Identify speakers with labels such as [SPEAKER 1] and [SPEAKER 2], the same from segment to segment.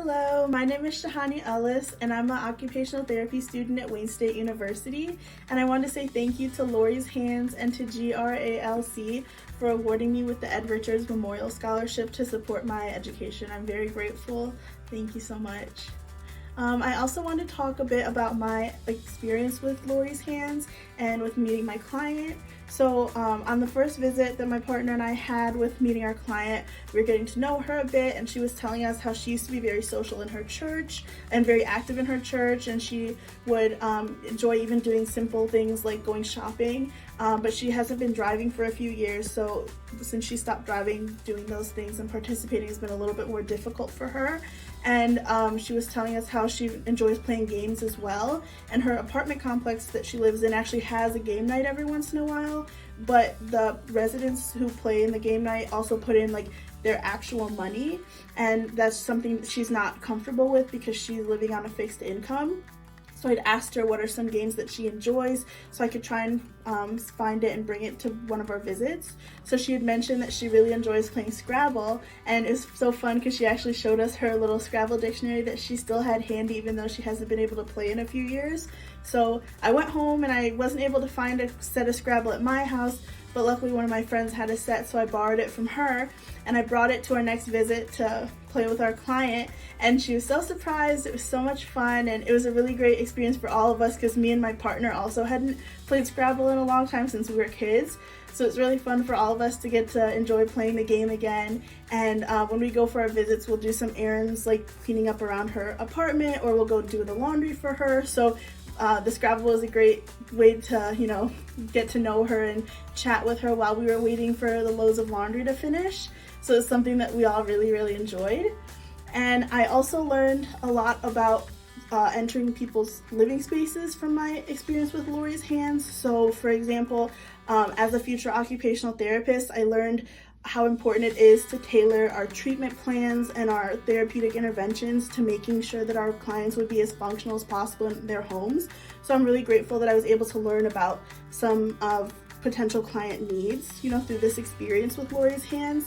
[SPEAKER 1] Hello, my name is Shahani Ellis, and I'm an occupational therapy student at Wayne State University. And I want to say thank you to Lori's Hands and to GRALC for awarding me with the Ed Richards Memorial Scholarship to support my education. I'm very grateful. Thank you so much. I also want to talk a bit about my experience with Lori's Hands and with meeting my client. So on the first visit that my partner and I had with meeting our client, we were getting to know her a bit, and she was telling us how she used to be very social in her church and very active in her church, and she would enjoy even doing simple things like going shopping, but she hasn't been driving for a few years, so since she stopped driving, doing those things and participating has been a little bit more difficult for her. And she was telling us how she enjoys playing games as well, and her apartment complex that she lives in actually has a game night every once in a while, but the residents who play in the game night also put in like their actual money, and that's something that she's not comfortable with because she's living on a fixed income. So I'd asked her what are some games that she enjoys so I could try and find it and bring it to one of our visits. So she had mentioned that she really enjoys playing Scrabble, and it was so fun because she actually showed us her little Scrabble dictionary that she still had handy even though she hasn't been able to play in a few years. So I went home and I wasn't able to find a set of Scrabble at my house, but luckily one of my friends had a set, so I borrowed it from her and I brought it to our next visit to play with our client, and she was so surprised. It was so much fun, and it was a really great experience for all of us because me and my partner also hadn't played Scrabble in a long time since we were kids. So it's really fun for all of us to get to enjoy playing the game again. And when we go for our visits, we'll do some errands like cleaning up around her apartment, or we'll go do the laundry for her. So the Scrabble was a great way to, get to know her and chat with her while we were waiting for the loads of laundry to finish. So it's something that we all really, really enjoyed. And I also learned a lot about entering people's living spaces from my experience with Lori's Hands. So for example, as a future occupational therapist, I learned how important it is to tailor our treatment plans and our therapeutic interventions to making sure that our clients would be as functional as possible in their homes. So I'm really grateful that I was able to learn about some of potential client needs, through this experience with Lori's Hands.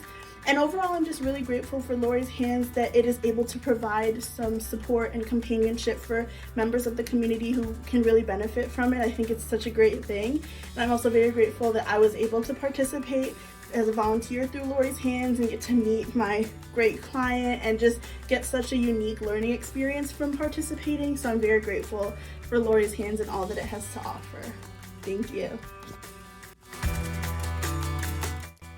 [SPEAKER 1] And overall, I'm just really grateful for Lori's Hands that it is able to provide some support and companionship for members of the community who can really benefit from it. I think it's such a great thing. And I'm also very grateful that I was able to participate as a volunteer through Lori's Hands and get to meet my great client and just get such a unique learning experience from participating. So I'm very grateful for Lori's Hands and all that it has to offer. Thank you.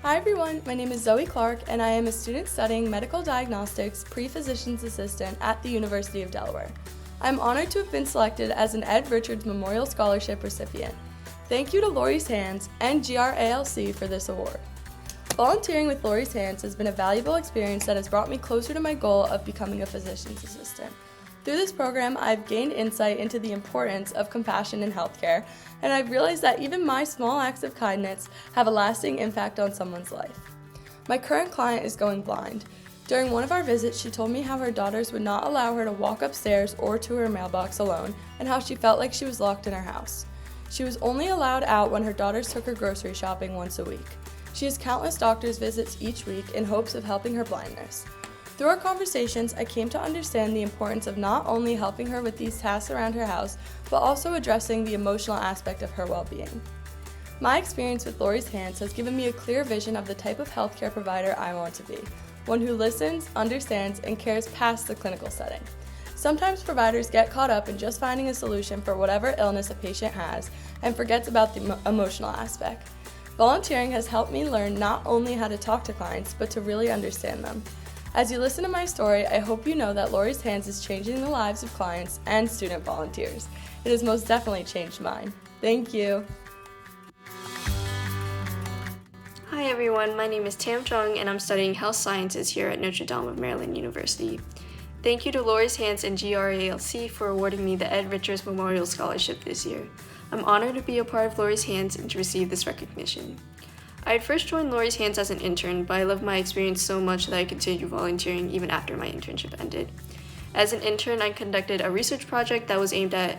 [SPEAKER 2] Hi everyone, my name is Zoe Clark and I am a student studying medical diagnostics pre-physician's assistant at the University of Delaware. I'm honored to have been selected as an Ed Richards Memorial Scholarship recipient. Thank you to Lori's Hands and GRALC for this award. Volunteering with Lori's Hands has been a valuable experience that has brought me closer to my goal of becoming a physician's assistant. Through this program, I've gained insight into the importance of compassion in healthcare, and I've realized that even my small acts of kindness have a lasting impact on someone's life. My current client is going blind. During one of our visits, she told me how her daughters would not allow her to walk upstairs or to her mailbox alone, and how she felt like she was locked in her house. She was only allowed out when her daughters took her grocery shopping once a week. She has countless doctor's visits each week in hopes of helping her blindness. Through our conversations, I came to understand the importance of not only helping her with these tasks around her house, but also addressing the emotional aspect of her well-being. My experience with Lori's Hands has given me a clear vision of the type of healthcare provider I want to be, one who listens, understands, and cares past the clinical setting. Sometimes providers get caught up in just finding a solution for whatever illness a patient has and forgets about the emotional aspect. Volunteering has helped me learn not only how to talk to clients, but to really understand them. As you listen to my story, I hope you know that Lori's Hands is changing the lives of clients and student volunteers. It has most definitely changed mine. Thank you.
[SPEAKER 3] Hi everyone, my name is Tam Chung and I'm studying health sciences here at Notre Dame of Maryland University. Thank you to Lori's Hands and GRALC for awarding me the Ed Richards Memorial Scholarship this year. I'm honored to be a part of Lori's Hands and to receive this recognition. I had first joined Lori's Hands as an intern, but I loved my experience so much that I continued volunteering even after my internship ended. As an intern, I conducted a research project that was aimed at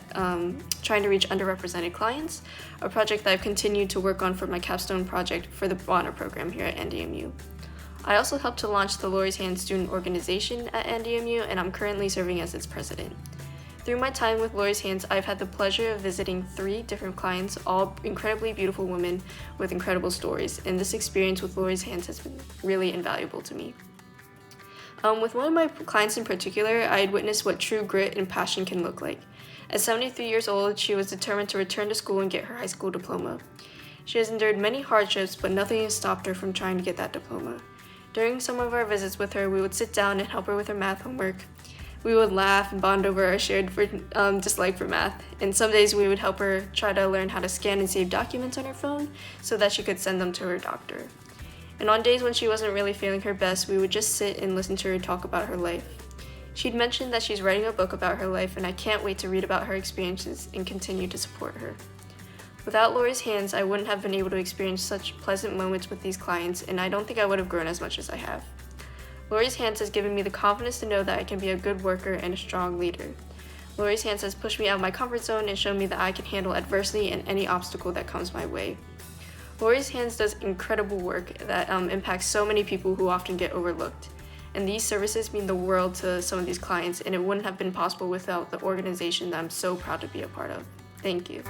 [SPEAKER 3] trying to reach underrepresented clients, a project that I've continued to work on for my capstone project for the honor program here at NDMU. I also helped to launch the Lori's Hands student organization at NDMU, and I'm currently serving as its president. Through my time with Lori's Hands, I've had the pleasure of visiting 3 different clients, all incredibly beautiful women with incredible stories, and this experience with Lori's Hands has been really invaluable to me. With one of my clients in particular, I had witnessed what true grit and passion can look like. At 73 years old, she was determined to return to school and get her high school diploma. She has endured many hardships, but nothing has stopped her from trying to get that diploma. During some of our visits with her, we would sit down and help her with her math homework. We would laugh and bond over our shared dislike for math, and some days we would help her try to learn how to scan and save documents on her phone so that she could send them to her doctor. And on days when she wasn't really feeling her best, we would just sit and listen to her talk about her life. She'd mentioned that she's writing a book about her life, and I can't wait to read about her experiences and continue to support her. Without Lori's Hands, I wouldn't have been able to experience such pleasant moments with these clients, and I don't think I would have grown as much as I have. Lori's Hands has given me the confidence to know that I can be a good worker and a strong leader. Lori's Hands has pushed me out of my comfort zone and shown me that I can handle adversity and any obstacle that comes my way. Lori's Hands does incredible work that impacts so many people who often get overlooked. And these services mean the world to some of these clients, and it wouldn't have been possible without the organization that I'm so proud to be a part of. Thank you.